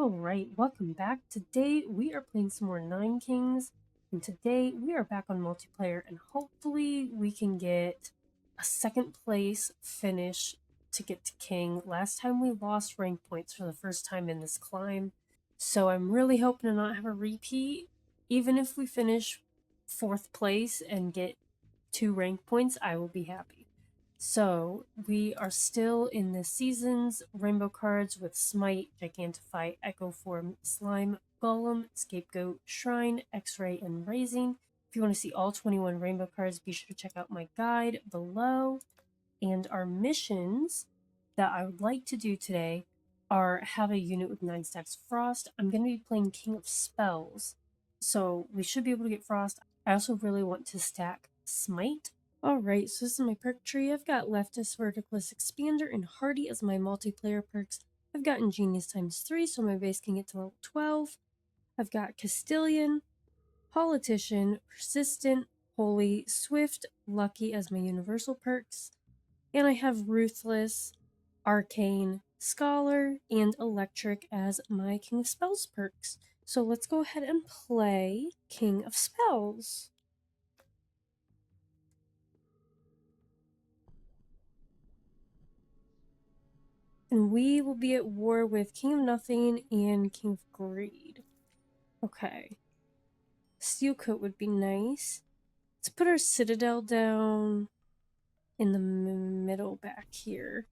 Alright, welcome back. Today we are playing some more Nine Kings, and today we are back on multiplayer, and hopefully we can get a second place finish to get to King. Last time we lost rank points for the first time in this climb, so I'm really hoping to not have a repeat. Even if we finish 4th place and get 2 rank points, I will be happy. So, we are still in the seasons, rainbow cards with Smite, Gigantify, Echo Form, Slime, Golem, Scapegoat, Shrine, X-Ray, and Raising. If you want to see all 21 rainbow cards, be sure to check out my guide below. And our missions that I would like to do today are have a unit with 9 stacks Frost. I'm going to be playing King of Spells, so we should be able to get Frost. I also really want to stack Smite. Alright, so this is my perk tree. I've got Leftist, Verticalist, Expander, and Hardy as my multiplayer perks. I've got Ingenious times 3, so my base can get to level 12. I've got Castilian, Politician, Persistent, Holy, Swift, Lucky as my universal perks. And I have Ruthless, Arcane, Scholar, and Electric as my King of Spells perks. So let's go ahead and play King of Spells. And we will be at war with King of Nothing and King of Greed. Okay. Steel Coat would be nice. Let's put our Citadel down in the middle back here.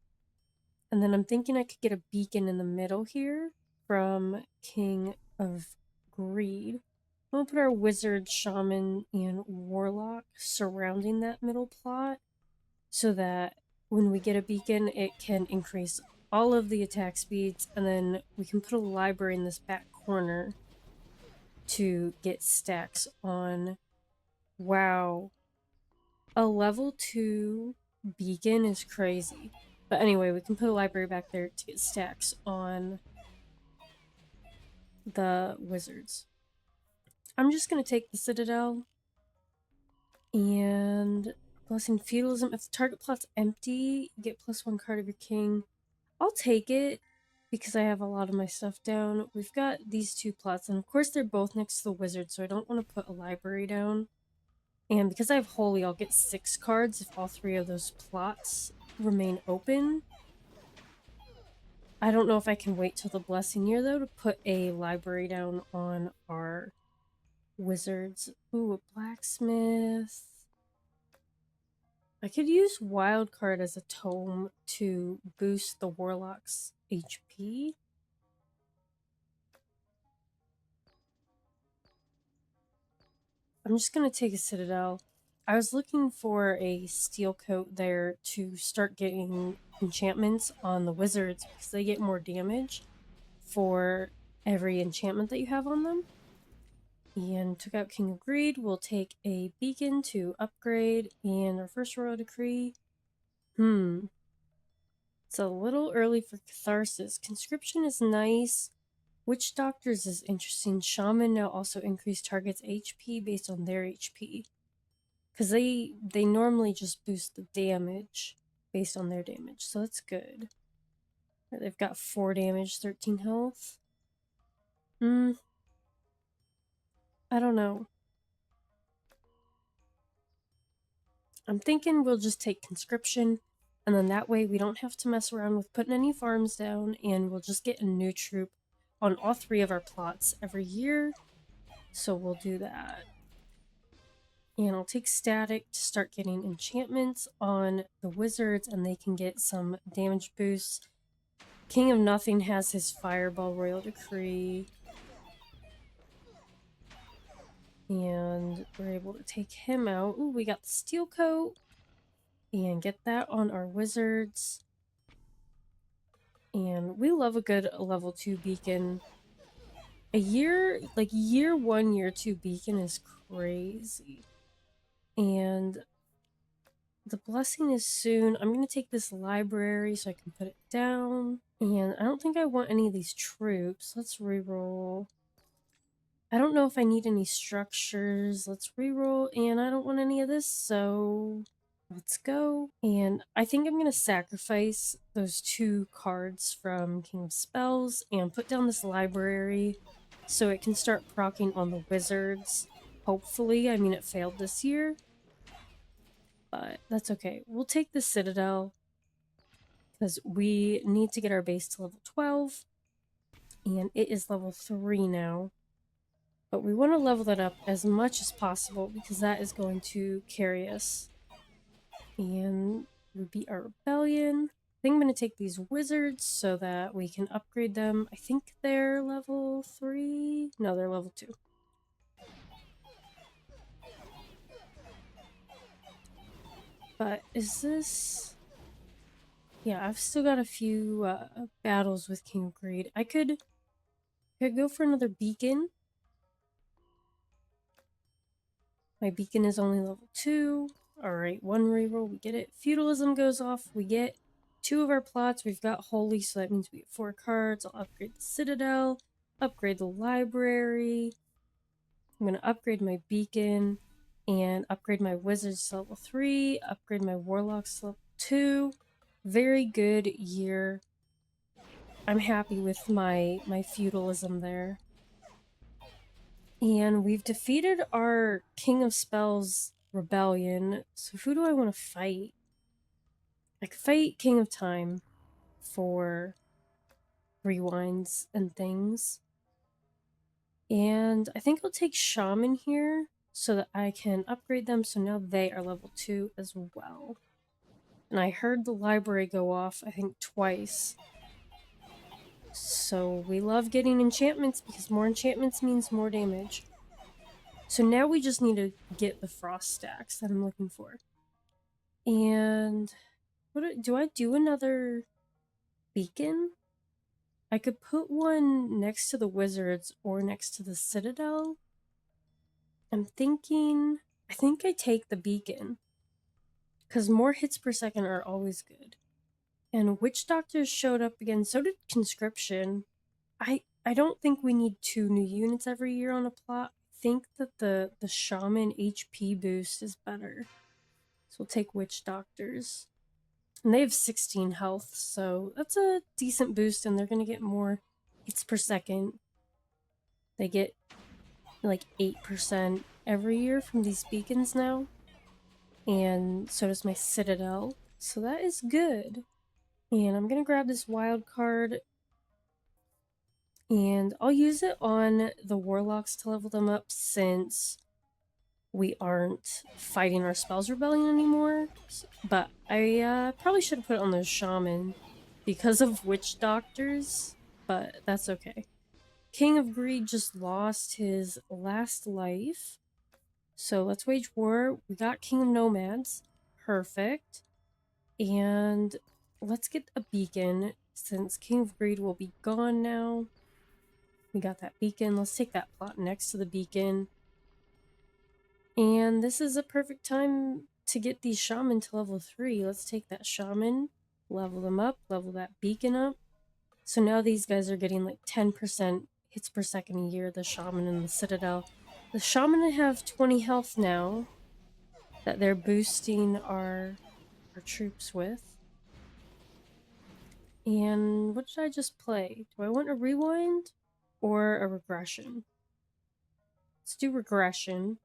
And then I'm thinking I could get a beacon in the middle here from King of Greed. We'll put our Wizard, Shaman, and Warlock surrounding that middle plot so that when we get a beacon, it can increase all of the attack speeds, and then we can put a library in this back corner to get stacks on. Wow. A level 2 beacon is crazy. But anyway, we can put a library back there to get stacks on the wizards. I'm just going to take the Citadel and Blessing Feudalism. If the target plot's empty, you get +1 card of your king. I'll take it because I have a lot of my stuff down. We've got these 2 plots, and of course they're both next to the wizard, so I don't want to put a library down. And because I have Holy, I'll get 6 cards if all 3 of those plots remain open. I don't know if I can wait till the Blessing Year, though, to put a library down on our wizards. Ooh, a Blacksmith. I could use Wildcard as a tome to boost the Warlock's HP. I'm just going to take a Citadel. I was looking for a Steel Coat there to start getting enchantments on the wizards because they get more damage for every enchantment that you have on them. And took out King of Greed. We'll take a beacon to upgrade, and our first Royal Decree. It's a little early for Catharsis. Conscription is nice. Witch Doctors is interesting. Shaman now also increase targets' HP based on their HP. Because they normally just boost the damage based on their damage, so that's good. They've got 4 damage, 13 health. I don't know. I'm thinking we'll just take Conscription, and then that way we don't have to mess around with putting any farms down, and we'll just get a new troop on all 3 of our plots every year. So we'll do that. And I'll take Static to start getting enchantments on the wizards, and they can get some damage boosts. King of Nothing has his Fireball Royal Decree. And we're able to take him out. Ooh, we got the Steel Coat. And get that on our wizards. And we love a good level 2 beacon. Year 1, year 2 beacon is crazy. And the Blessing is soon. I'm going to take this library so I can put it down. And I don't think I want any of these troops. Let's reroll. I don't know if I need any structures. Let's reroll. And I don't want any of this, so Let's go. And I think I'm going to sacrifice those 2 cards from King of Spells and put down this library so it can start proccing on the wizards. Hopefully, I mean, it failed this year, but that's okay. We'll take the Citadel because we need to get our base to level 12, and it is level 3 now. But we want to level that up as much as possible because that is going to carry us. And we beat our rebellion. I think I'm going to take these wizards so that we can upgrade them. I think they're level 3. No, they're level 2. But is this... Yeah, I've still got a few battles with King of Greed. I could go for another beacon. My beacon is only level 2. Alright, 1 reroll, we get it. Feudalism goes off, we get 2 of our plots. We've got Holy, so that means we get 4 cards. I'll upgrade the Citadel, upgrade the library. I'm going to upgrade my beacon and upgrade my wizards to level 3, upgrade my warlocks to level 2. Very good year. I'm happy with my feudalism there. And we've defeated our King of Spells rebellion. So who do I want to fight? I could fight King of Time for rewinds and things. And I think I'll take Shaman here so that I can upgrade them. So now they are level 2 as well. And I heard the library go off, I think, twice. So we love getting enchantments because more enchantments means more damage. So now we just need to get the frost stacks that I'm looking for. And what do I do another beacon? I could put one next to the wizards or next to the citadel. I'm thinking, I think I take the beacon because more hits per second are always good. And witch doctors showed up again, so did conscription. I don't think we need 2 new units every year on a plot. I think that the shaman HP boost is better. So we'll take witch doctors. And they have 16 health, so that's a decent boost, and they're going to get more hits per second. They get like 8% every year from these beacons now. And so does my citadel. So that is good. And I'm going to grab this wild card. And I'll use it on the warlocks to level them up since we aren't fighting our spells rebellion anymore. But I probably should have put it on the shaman because of witch doctors, but that's okay. King of Greed just lost his last life. So let's wage war. We got King of Nomads. Perfect. And let's get a beacon since King of Greed will be gone now. We got that beacon. Let's take that plot next to the beacon. And this is a perfect time to get these shaman to level 3. Let's take that shaman, level them up, level that beacon up. So now these guys are getting like 10% hits per second a year, the shaman and the citadel. The shaman have 20 health now that they're boosting our troops with. And what did I just play? Do I want a rewind or a regression? Let's do regression.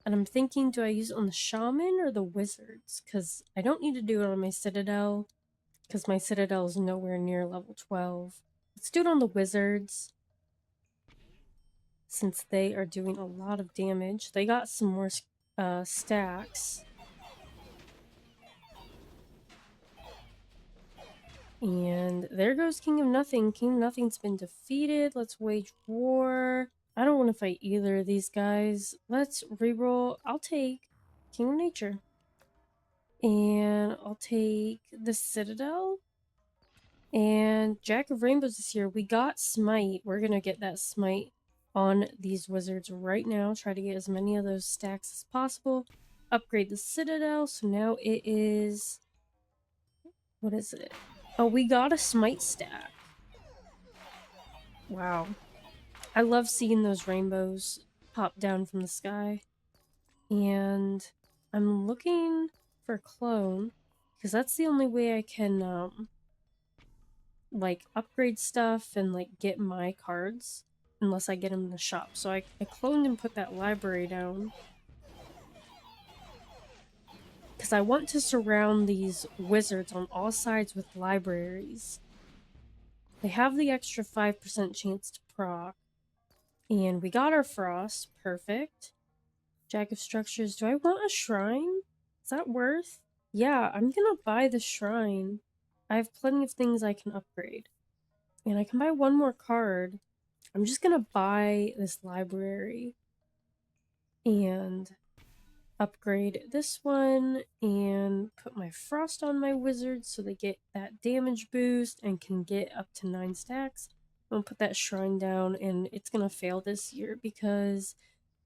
And I'm thinking, do I use it on the shaman or the wizards? Because I don't need to do it on my citadel, because my citadel is nowhere near level 12. Let's do it on the wizards, since they are doing a lot of damage. They got some more stacks. And there goes King of Nothing. King of Nothing's been defeated. Let's wage war. I don't want to fight either of these guys. Let's reroll. I'll take King of Nature. And I'll take the Citadel. And Jack of Rainbows this year. We got Smite. We're going to get that Smite on these wizards right now. Try to get as many of those stacks as possible. Upgrade the Citadel. So now it is... What is it? Oh, we got a Smite stack. Wow. I love seeing those rainbows pop down from the sky. And I'm looking for a clone because that's the only way I can like upgrade stuff and like get my cards unless I get them in the shop. So I cloned and put that library down because I want to surround these wizards on all sides with libraries. They have the extra 5% chance to proc. And we got our frost. Perfect. Jack of Structures. Do I want a shrine? Is that worth? Yeah, I'm gonna buy the shrine. I have plenty of things I can upgrade. And I can buy one more card. I'm just gonna buy this library and upgrade this one and put my frost on my wizards so they get that damage boost and can get up to 9 stacks. I'm gonna put that shrine down, and it's gonna fail this year because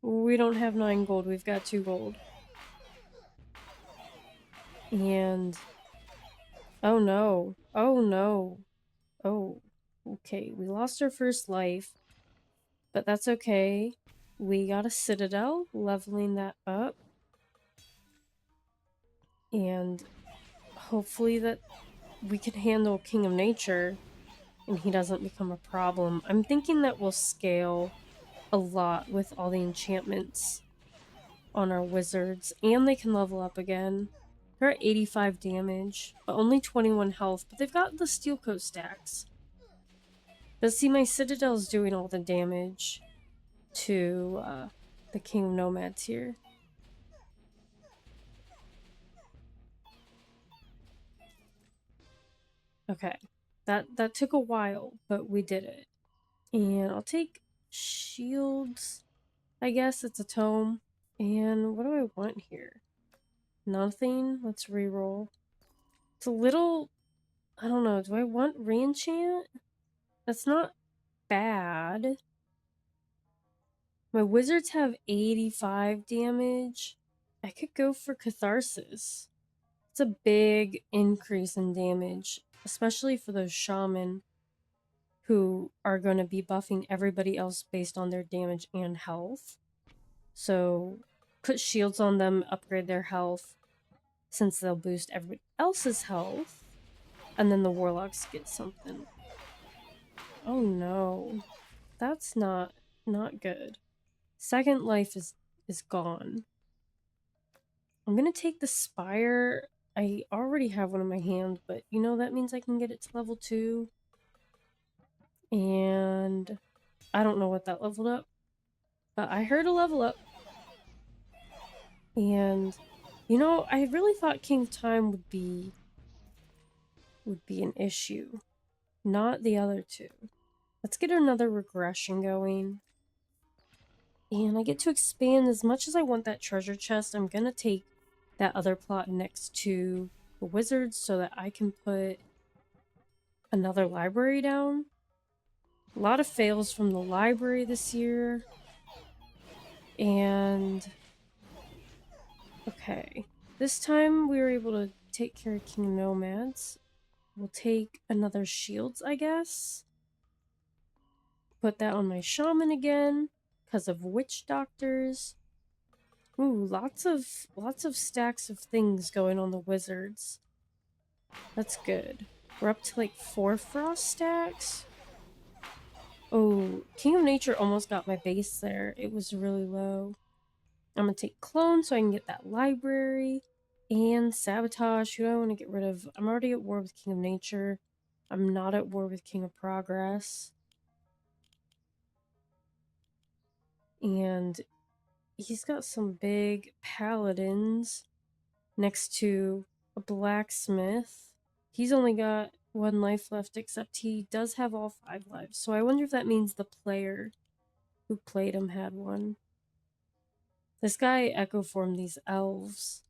we don't have 9 gold, we've got 2 gold. And oh no, oh no, oh, okay, we lost our first life, but that's okay. We got a citadel, leveling that up, and hopefully that we can handle King of Nature and he doesn't become a problem. I'm thinking that we'll scale a lot with all the enchantments on our wizards, and they can level up again. They're at 85 damage, but only 21 health, but they've got the steel coat stacks. But see, my Citadel's doing all the damage to the King of Nomads here. Okay, that took a while, but we did it. And I'll take shields. I guess it's a tome. And what do I want here? Nothing. Let's reroll. It's a little... I don't know. Do I want reenchant? That's not bad. My wizards have 85 damage. I could go for Catharsis. It's a big increase in damage, especially for those shaman who are going to be buffing everybody else based on their damage and health. So put shields on them, upgrade their health, since they'll boost everybody else's health. And then the warlocks get something. Oh no. That's not good. Second life is gone. I'm gonna take the Spire. I already have one in my hand, but you know, that means I can get it to level 2. And I don't know what that leveled up, but I heard a level up. And you know, I really thought King of Time would be an issue, not the other two. Let's get another regression going. And I get to expand as much as I want that treasure chest. I'm gonna take that other plot next to the wizards so that I can put another library down. A lot of fails from the library this year. And okay, this time we were able to take care of King Nomads. We'll take another shields, I guess. Put that on my shaman again because of witch doctors. Ooh, lots of stacks of things going on the wizards. That's good. We're up to like 4 frost stacks. Oh, King of Nature almost got my base there. It was really low. I'm gonna take clone so I can get that library. And sabotage. Who do I want to get rid of? I'm already at war with King of Nature. I'm not at war with King of Progress. And he's got some big paladins next to a blacksmith. He's only got 1 life left, except he does have all 5 lives. So I wonder if that means the player who played him had 1. This guy echo formed these elves.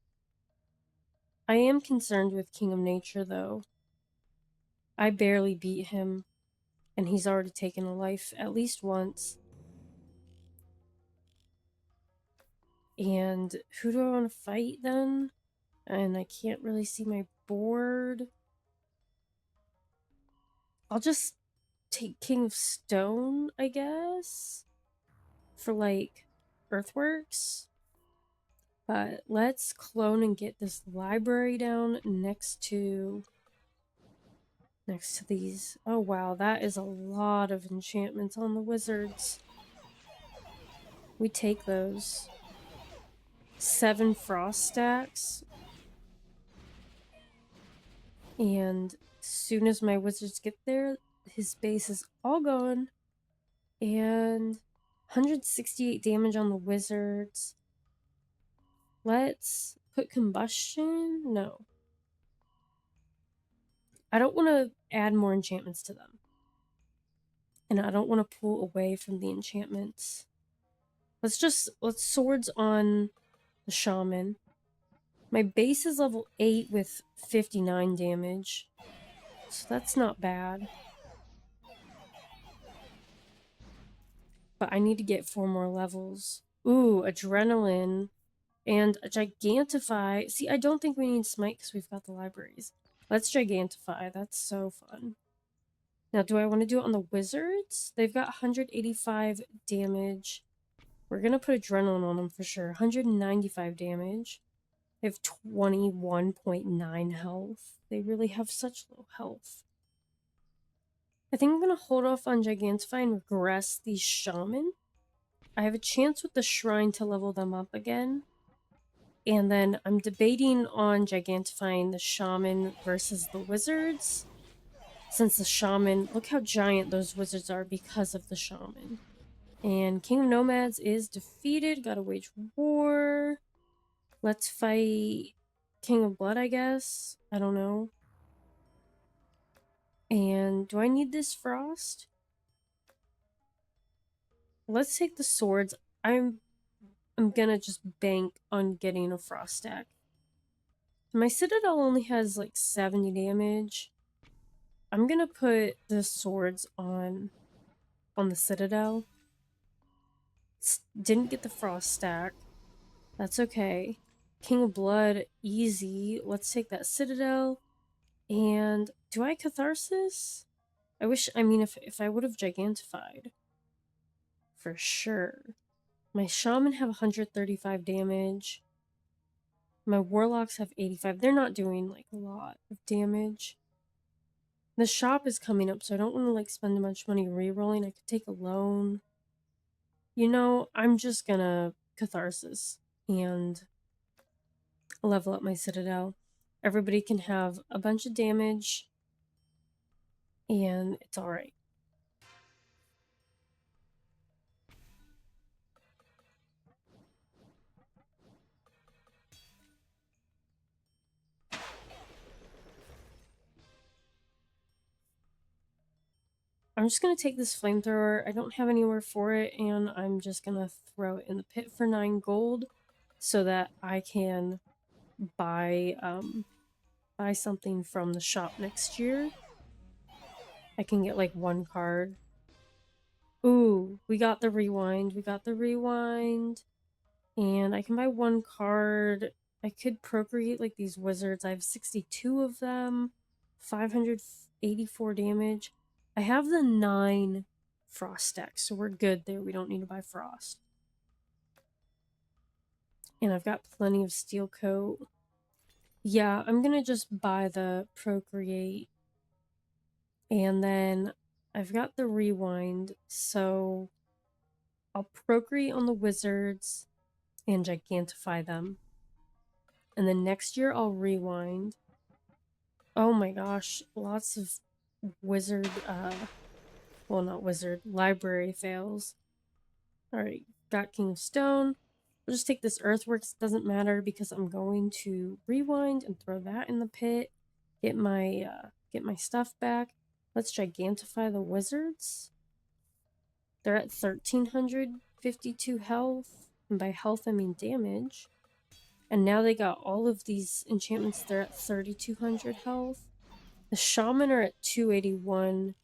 I am concerned with King of Nature, though. I barely beat him, and he's already taken a life at least once. And who do I want to fight then? And I can't really see my board. I'll just take King of Stone, I guess, for like earthworks. But let's clone and get this library down next to these. Oh wow, that is a lot of enchantments on the wizards. We take those. 7 frost stacks. And as soon as my wizards get there, his base is all gone. And 168 damage on the wizards. Let's put combustion. No. I don't want to add more enchantments to them. And I don't want to pull away from the enchantments. Let's swords on the shaman. My base is level 8 with 59 damage. So that's not bad. But I need to get 4 more levels. Ooh, adrenaline. And a gigantify. See, I don't think we need smite because we've got the libraries. Let's gigantify. That's so fun. Now, do I want to do it on the wizards? They've got 185 damage. We're going to put adrenaline on them for sure. 195 damage. They have 21.9 health. They really have such low health. I think I'm going to hold off on Gigantify and regress these shaman. I have a chance with the shrine to level them up again. And then I'm debating on Gigantifying the shaman versus the wizards. Since the shaman, look how giant those wizards are because of the shaman. And King of Nomads is defeated. Gotta wage war. Let's fight King of Blood, I guess. I don't know. And do I need this frost? Let's take the swords. I'm gonna just bank on getting a frost stack. My citadel only has like 70 damage. I'm gonna put the swords on the citadel. Didn't get the frost stack. That's okay. King of Blood, easy. Let's take that citadel. And do I catharsis? I wish, I mean, if I would have gigantified. For sure. My shaman have 135 damage. My warlocks have 85. They're not doing like a lot of damage. The shop is coming up, so I don't want to like spend much money re-rolling. I could take a loan. You know, I'm just gonna catharsis and level up my citadel. Everybody can have a bunch of damage, and it's alright. I'm just gonna take this flamethrower. I don't have anywhere for it, and I'm just gonna throw it in the pit for 9 gold so that I can buy something from the shop next year. I can get like 1 card. Ooh, we got the rewind. We got the rewind. And I can buy 1 card. I could procreate like these wizards. I have 62 of them. 584 damage. I have the 9 frost stacks, so we're good there. We don't need to buy frost. And I've got plenty of steel coat. Yeah, I'm gonna just buy the procreate. And then I've got the rewind, so I'll procreate on the wizards and gigantify them. And then next year I'll rewind. Oh my gosh, lots of wizard, well, not wizard, library fails. Alright, got King of Stone. We'll just take this Earthworks, doesn't matter because I'm going to rewind and throw that in the pit. Get my stuff back. Let's gigantify the wizards. They're at 1,352 health. And by health, I mean damage. And now they got all of these enchantments. They're at 3,200 health. The shaman are at 281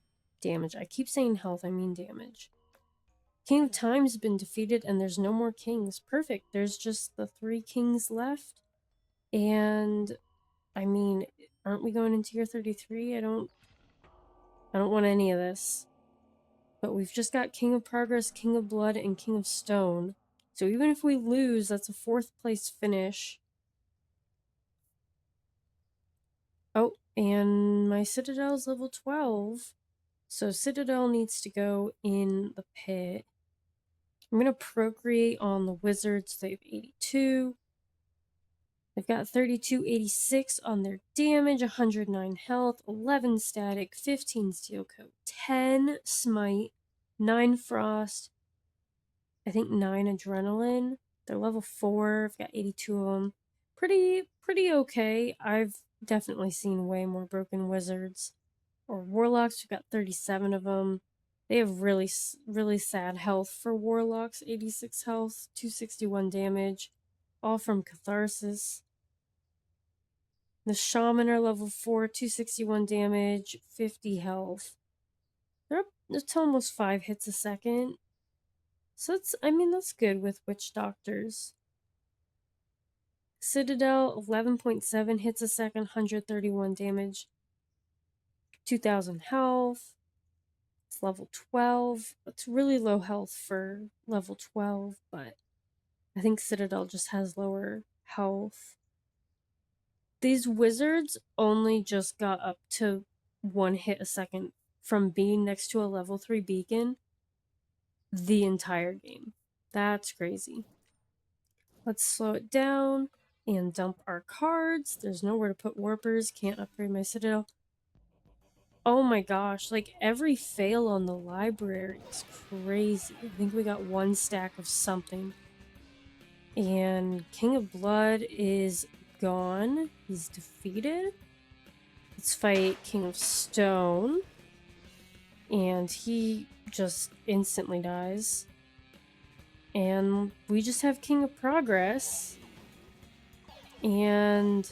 damage. I keep saying health, I mean damage. King of Time's been defeated and there's no more kings. Perfect. There's just the 3 kings left. And I mean, aren't we going into year 33? I don't want any of this. But we've just got King of Progress, King of Blood, and King of Stone. So even if we lose, that's a 4th place finish. Oh, and my Citadel's level 12. So Citadel needs to go in the pit. I'm going to procreate on the Wizards. They have 82. They've got 3286 on their damage, 109 health, 11 static, 15 steel coat, 10 smite, 9 frost, I think 9 adrenaline. They're level 4. I've got 82 of them. Pretty okay. I've definitely seen way more broken wizards or warlocks. We've got 37 of them. They have really sad health for warlocks. 86 health, 261 damage, all from catharsis. The shaman are level 4, 261 damage, 50 health. They're up to almost 5 hits a second. So that's good with witch doctors. Citadel, 11.7 hits a second, 131 damage, 2000 health. It's level 12. It's really low health for level 12, but I think Citadel just has lower health. These wizards only just got up to 1 hit a second from being next to a level 3 beacon the entire game. That's crazy. Let's slow it down and dump our cards. There's nowhere to put warpers. Can't upgrade my Citadel. Oh my gosh, like every fail on the library is crazy. I think we got 1 stack of something. And King of Blood is gone. He's defeated. Let's fight King of Stone. And he just instantly dies. And we just have King of Progress. And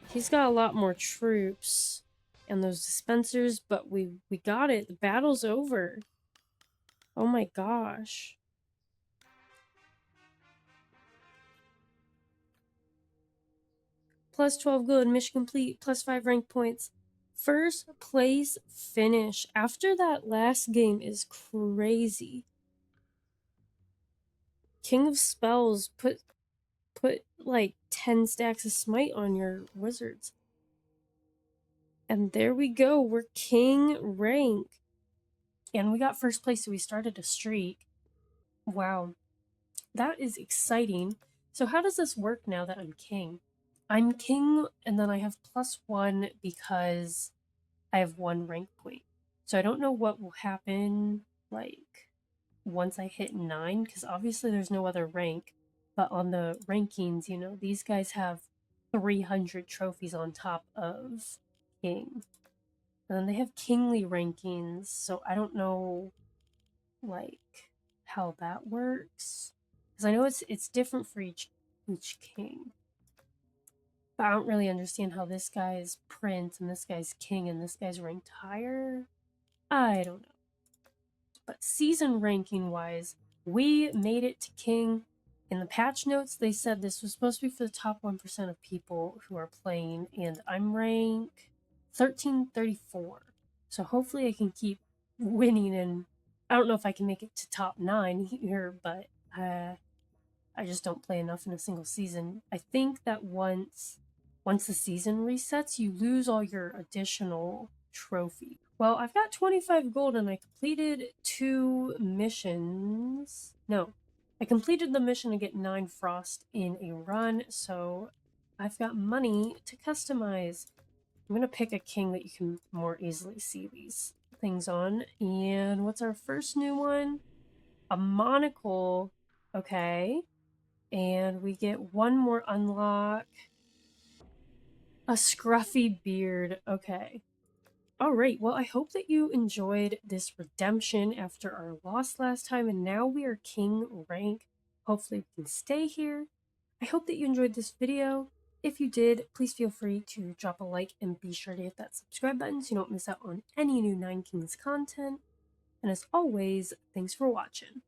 he's got a lot more troops and those dispensers, but we got it. The battle's over. Oh my gosh. Plus 12 gold, mission complete, plus 5 rank points. First place finish. After that last game is crazy. King of Spells put like 10 stacks of smite on your wizards. And there we go. We're king rank. And we got first place, so we started a streak. Wow. That is exciting. So how does this work now that I'm king? I'm king, and then I have +1 because I have 1 rank point. So I don't know what will happen, like, once I hit 9, because obviously there's no other rank. But on the rankings, you know, these guys have 300 trophies on top of king. And then they have kingly rankings, so I don't know, like, how that works. Because I know it's different for each king. But I don't really understand how this guy's prince and this guy's king and this guy's ranked higher. I don't know. But season ranking wise, we made it to king. In the patch notes, they said this was supposed to be for the top 1% of people who are playing, and I'm rank 1334. So hopefully I can keep winning, and I don't know if I can make it to top 9 here, but I just don't play enough in a single season. I think that once the season resets, you lose all your additional trophy. Well, I've got 25 gold and I completed 2 missions. No, I completed the mission to get 9 frost in a run, so I've got money to customize. I'm going to pick a king that you can more easily see these things on. And what's our first new one? A monocle. Okay. And we get 1 more unlock. A scruffy beard. Okay. Alright, well, I hope that you enjoyed this redemption after our loss last time, and now we are king rank. Hopefully we can stay here. I hope that you enjoyed this video. If you did, please feel free to drop a like and be sure to hit that subscribe button so you don't miss out on any new Nine Kings content. And as always, thanks for watching.